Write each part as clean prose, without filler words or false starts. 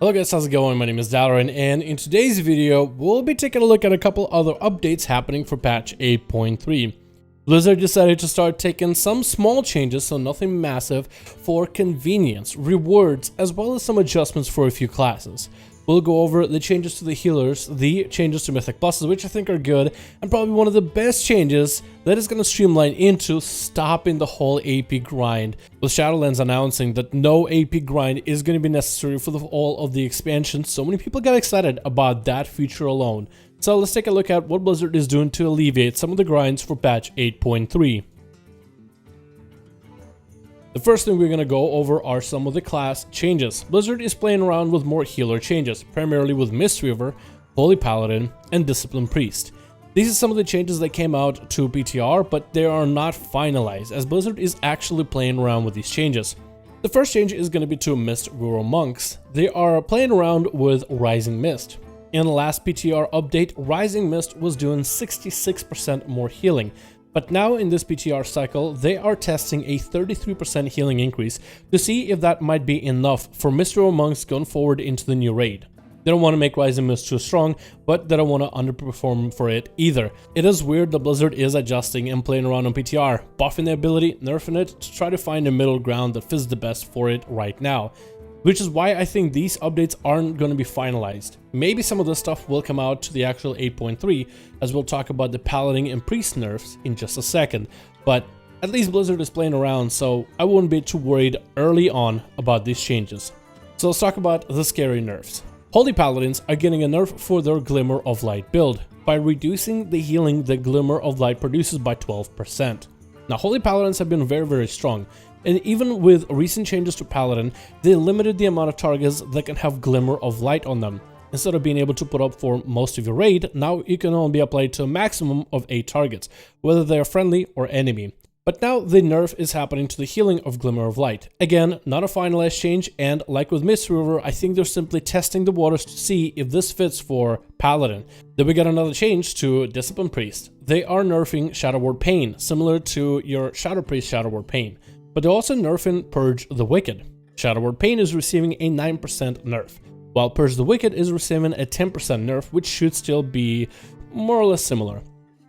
Hello guys, how's it going? My name is Dalaran, and in today's video, we'll be taking a look at a couple other updates happening for patch 8.3. Blizzard decided to start taking some small changes, so nothing massive, for convenience, rewards, as well as some adjustments for a few classes. We'll go over the changes to the healers, the changes to Mythic bosses, which I think are good, and probably one of the best changes that is going to streamline into stopping the whole AP grind, with Shadowlands announcing that no AP grind is going to be necessary for all of the expansions. So many people got excited about that feature alone. So let's take a look at what Blizzard is doing to alleviate some of the grinds for patch 8.3. The first thing we're going to go over are some of the class changes. Blizzard is playing around with more healer changes, primarily with Mistweaver, Holy Paladin, and Discipline Priest. These are some of the changes that came out to PTR, but they are not finalized, as Blizzard is actually playing around with these changes. The first change is going to be to Mistweaver Monks. They are playing around with Rising Mist. In the last PTR update, Rising Mist was doing 66% more healing. But now in this PTR cycle, they are testing a 33% healing increase to see if that might be enough for Mistweaver Monks going forward into the new raid. They don't want to make Rising Mist too strong, but they don't want to underperform for it either. It is weird that Blizzard is adjusting and playing around on PTR, buffing the ability, nerfing it to try to find a middle ground that fits the best for it right now. Which is why I think these updates aren't going to be finalized. Maybe some of this stuff will come out to the actual 8.3, as we'll talk about the Paladin and Priest nerfs in just a second. But at least Blizzard is playing around, so I wouldn't be too worried early on about these changes. So let's talk about the scary nerfs. Holy Paladins are getting a nerf for their Glimmer of Light build, by reducing the healing that Glimmer of Light produces by 12%. Now, Holy Paladins have been very strong. And even with recent changes to Paladin, they limited the amount of targets that can have Glimmer of Light on them. Instead of being able to put up for most of your raid, now you can only be applied to a maximum of 8 targets, whether they are friendly or enemy. But now the nerf is happening to the healing of Glimmer of Light. Again, not a finalized change, and like with Mistweaver, I think they're simply testing the waters to see if this fits for Paladin. Then we got another change to Discipline Priest. They are nerfing Shadow Ward Pain, similar to your Shadow Priest Shadow Ward Pain. But they're also nerfing Purge the Wicked. Shadow Ward Pain is receiving a 9% nerf, while Purge the Wicked is receiving a 10% nerf, which should still be more or less similar.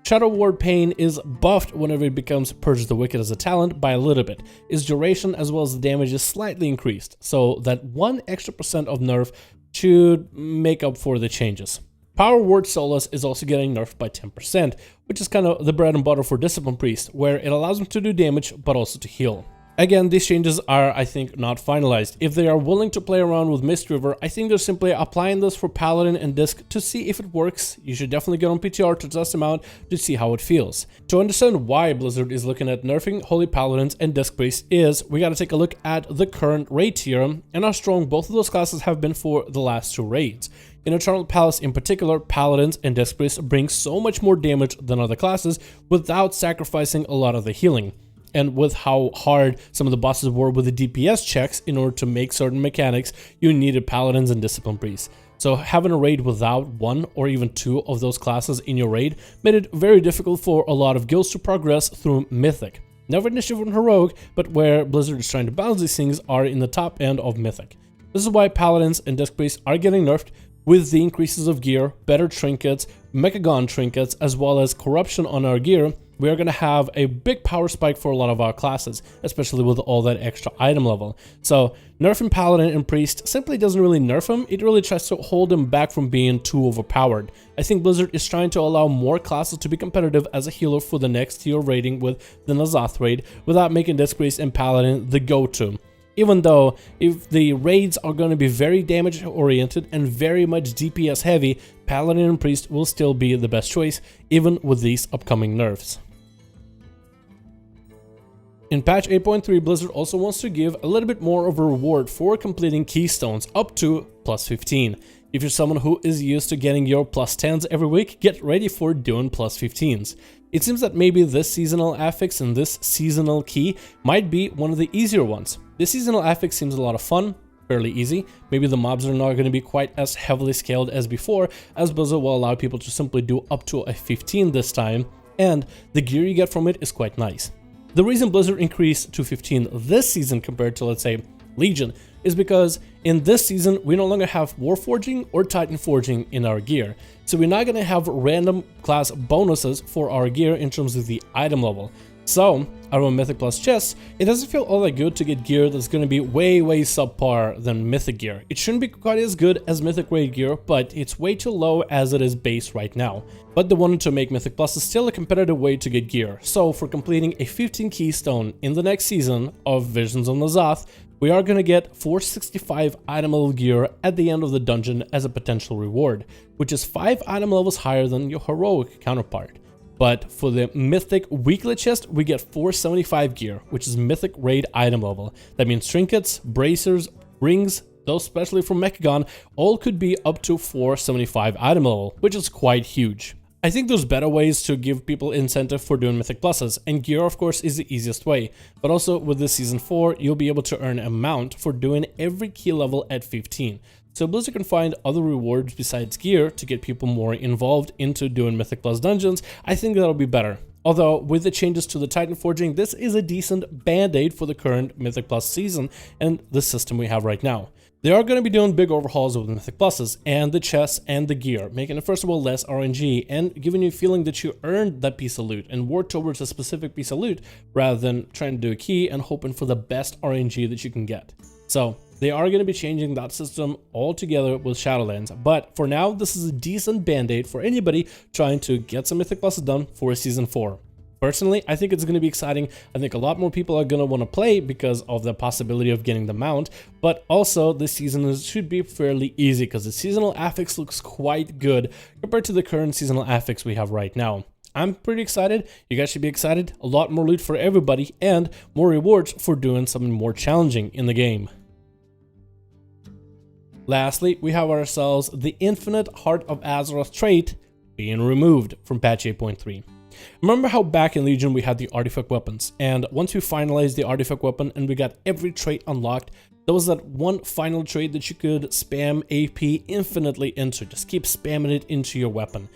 Shadow Ward Pain is buffed whenever it becomes Purge the Wicked as a talent by a little bit. Its duration as well as the damage is slightly increased, so that 1 extra percent of nerf should make up for the changes. Power Ward Solace is also getting nerfed by 10%, which is kind of the bread and butter for Discipline Priest, where it allows them to do damage but also to heal. Again, these changes are, I think, not finalized. If they are willing to play around with Mistweaver, I think they're simply applying this for Paladin and Disc to see if it works. You should definitely get on PTR to test them out to see how it feels. To understand why Blizzard is looking at nerfing Holy Paladins and Disc Priests is, we gotta take a look at the current raid tier and how strong both of those classes have been for the last 2 raids. In Eternal Palace in particular, Paladins and Disc Priests bring so much more damage than other classes without sacrificing a lot of the healing. And with how hard some of the bosses were with the DPS checks in order to make certain mechanics, you needed Paladins and Discipline Priests. So having a raid without 1 or even 2 of those classes in your raid made it very difficult for a lot of guilds to progress through Mythic. Never an issue with Heroic, but where Blizzard is trying to balance these things are in the top end of Mythic. This is why Paladins and Disc Priests are getting nerfed with the increases of gear, better trinkets, Mechagon trinkets, as well as corruption on our gear. We are going to have a big power spike for a lot of our classes, especially with all that extra item level. So nerfing Paladin and Priest simply doesn't really nerf them, it really tries to hold them back from being too overpowered. I think Blizzard is trying to allow more classes to be competitive as a healer for the next tier raiding with the Azeroth raid, without making Disc Priest and Paladin the go-to. Even though, if the raids are going to be very damage oriented and very much DPS heavy, Paladin and Priest will still be the best choice, even with these upcoming nerfs. In patch 8.3, Blizzard also wants to give a little bit more of a reward for completing keystones, up to plus 15. If you're someone who is used to getting your plus 10s every week, get ready for doing plus 15s. It seems that maybe this seasonal affix and this seasonal key might be one of the easier ones. This seasonal affix seems a lot of fun, fairly easy. Maybe the mobs are not going to be quite as heavily scaled as before, as Blizzard will allow people to simply do up to a 15 this time, and the gear you get from it is quite nice. The reason Blizzard increased to 15 this season compared to, let's say, Legion is because in this season we no longer have Warforging or Titan Forging in our gear, so we're not going to have random class bonuses for our gear in terms of the item level. So out of a Mythic Plus chest, it doesn't feel all that good to get gear that's going to be way subpar than Mythic gear. It shouldn't be quite as good as Mythic raid gear, but it's way too low as it is base right now. But they wanted to make Mythic Plus is still a competitive way to get gear, so for completing a 15 keystone in the next season of Visions of N'Zoth, we are going to get 465 item level gear at the end of the dungeon as a potential reward, which is 5 item levels higher than your heroic counterpart. But for the Mythic weekly chest, we get 475 gear, which is Mythic raid item level. That means trinkets, bracers, rings, those especially from Mechagon, all could be up to 475 item level, which is quite huge. I think there's better ways to give people incentive for doing Mythic Pluses, and gear of course is the easiest way, but also with this Season 4, you'll be able to earn a mount for doing every key level at 15. So Blizzard can find other rewards besides gear to get people more involved into doing Mythic Plus dungeons. I think that'll be better. Although, with the changes to the Titan Forging, this is a decent band-aid for the current Mythic Plus season and the system we have right now. They are going to be doing big overhauls with Mythic Pluses and the chests and the gear, making it first of all less RNG and giving you a feeling that you earned that piece of loot and work towards a specific piece of loot rather than trying to do a key and hoping for the best RNG that you can get. So they are going to be changing that system altogether with Shadowlands, but for now this is a decent band-aid for anybody trying to get some Mythic Pluses done for Season 4. Personally, I think it's going to be exciting. I think a lot more people are going to want to play because of the possibility of getting the mount, but also this season should be fairly easy because the seasonal affix looks quite good compared to the current seasonal affix we have right now. I'm pretty excited. You guys should be excited. A lot more loot for everybody and more rewards for doing something more challenging in the game. Lastly, we have ourselves the Infinite Heart of Azeroth trait being removed from patch 8.3. Remember how back in Legion we had the artifact weapons, and once we finalized the artifact weapon and we got every trait unlocked, there was that one final trait that you could spam AP infinitely into, just keep spamming it into your weapon.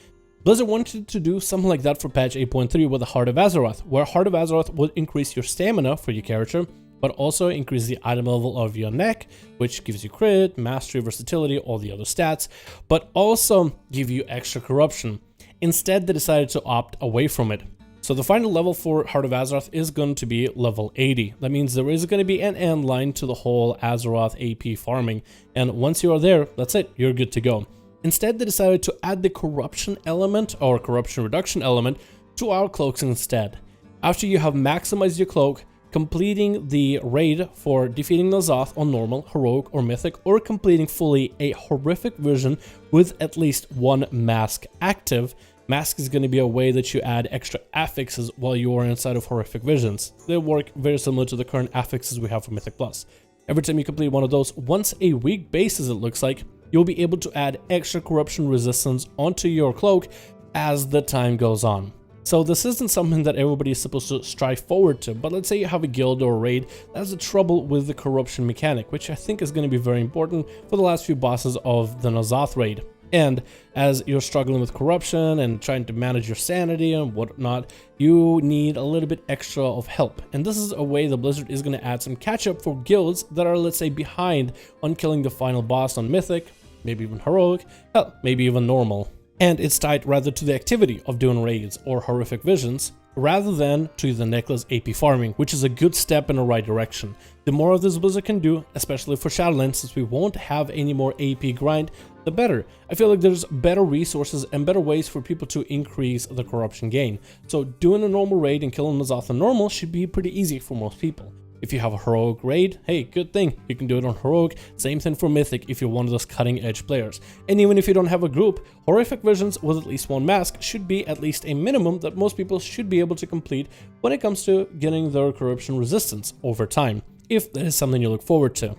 Blizzard wanted to do something like that for patch 8.3 with the Heart of Azeroth, where Heart of Azeroth would increase your stamina for your character, but also increase the item level of your neck, which gives you crit, mastery, versatility, all the other stats, but also give you extra corruption. Instead, they decided to opt away from it. So the final level for Heart of Azeroth is going to be level 80. That means there is going to be an end line to the whole Azeroth AP farming, and once you are there, that's it, you're good to go. Instead, they decided to add the corruption element or corruption reduction element to our cloaks instead. After you have maximized your cloak, completing the raid for defeating N'Zoth on normal, heroic, or mythic, or completing fully a horrific vision with at least one mask active. Mask is going to be a way that you add extra affixes while you are inside of horrific visions. They work very similar to the current affixes we have for Mythic Plus. Every time you complete one of those, once a week basis it looks like, you'll be able to add extra corruption resistance onto your cloak as the time goes on. So this isn't something that everybody is supposed to strive forward to, but let's say you have a guild or a raid that has a trouble with the corruption mechanic, which I think is going to be very important for the last few bosses of the N'Zoth raid. And as you're struggling with corruption and trying to manage your sanity and whatnot, you need a little bit extra of help. And this is a way the Blizzard is going to add some catch-up for guilds that are, let's say, behind on killing the final boss on Mythic, maybe even Heroic, hell, maybe even Normal. And it's tied rather to the activity of doing raids or horrific visions, rather than to the necklace AP farming, which is a good step in the right direction. The more of this Blizzard can do, especially for Shadowlands, since we won't have any more AP grind, the better. I feel like there's better resources and better ways for people to increase the corruption gain. So doing a normal raid and killing N'Zoth on normal should be pretty easy for most people. If you have a heroic raid, hey, good thing, you can do it on heroic. Same thing for mythic if you're one of those cutting edge players. And even if you don't have a group, horrific visions with at least one mask should be at least a minimum that most people should be able to complete when it comes to getting their corruption resistance over time, if that is something you look forward to.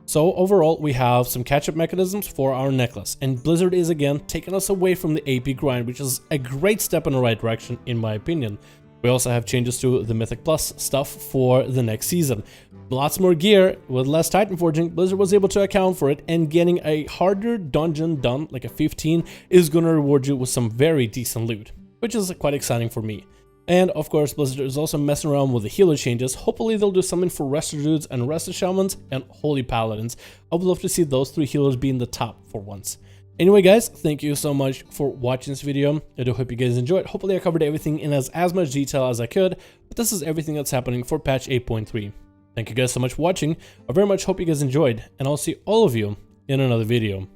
So overall, we have some catch-up mechanisms for our necklace, and Blizzard is again taking us away from the AP grind, which is a great step in the right direction in my opinion. We also have changes to the Mythic Plus stuff for the next season. Lots more gear with less Titan Forging. Blizzard was able to account for it, and getting a harder dungeon done, like a 15, is going to reward you with some very decent loot, which is quite exciting for me. And of course, Blizzard is also messing around with the healer changes. Hopefully they'll do something for Resto Druids and Resto Shamans and Holy Paladins. I would love to see those 3 healers be in the top for once. Anyway guys, thank you so much for watching this video. I do hope you guys enjoyed. Hopefully I covered everything in as much detail as I could, but this is everything that's happening for patch 8.3. Thank you guys so much for watching. I very much hope you guys enjoyed, and I'll see all of you in another video.